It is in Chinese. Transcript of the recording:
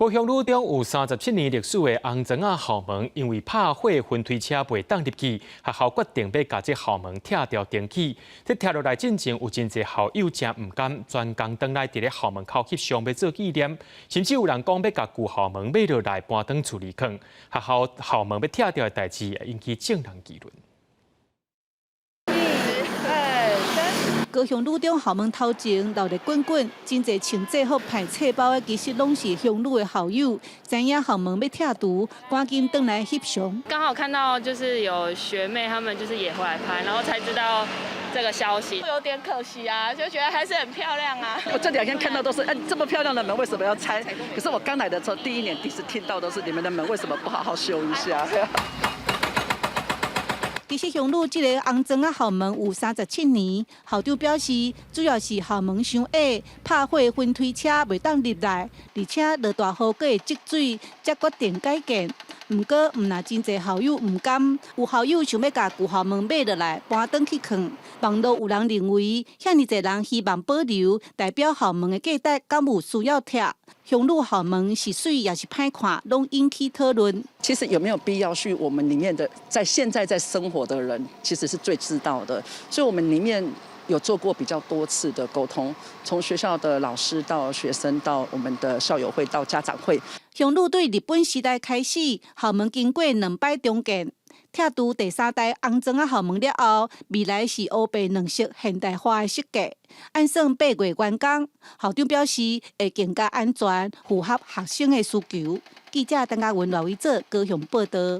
高雄路中有37年历史的红砖仔校门，因为拍火分推车袂当入去，学校决定要把这校门拆掉重启。这拆落来进前，有真侪校友真唔甘，专工回来伫咧校门口翕相要做纪念，甚至有人讲要甲旧校门买落来搬转处理坑。学校校门要拆掉的代志，引起众人议论。 高雄路中校门头前闹热滚滚，真侪穿制服派册包的，其实拢是乡路的校友。知影校门要拆除，赶紧回来翕相。刚好看到就是有学妹她们就是也回来拍，然后才知道这个消息，有点可惜啊，就觉得还是很漂亮啊。我这2天看到都是，这么漂亮的门为什么要拆？可是我刚来的时候，第一年第一次听到都是你们的门为什么不好好修一下？其实乡路这个红砖仔校门有37年，校长表示，主要是校门伤矮，拍火分推车袂当入来，而且落大雨阁会积水，才决定改建。不过，若真侪校友唔甘，有校友想要甲旧校门买落来搬转去囥。网络有人认为，遐尼侪人希望保留，代表校门的价值敢有需要拆？乡路校门是水也是歹看，拢引起讨论。其实有没有必要去我们里面的，现在在生活的人，其实是最知道的。所以我们里面有做过比较多次的沟通，从学校的老师到学生，到我们的校友会，到家长会。乡路对日本时代开始，校门经过2摆重建。拆除第3代红砖仔校门了后，未来是乌白2色现代化的设计。按算8月完工，校长表示会更加安全，符合学生的需求。记者陈嘉文、赖伟哲高雄报道。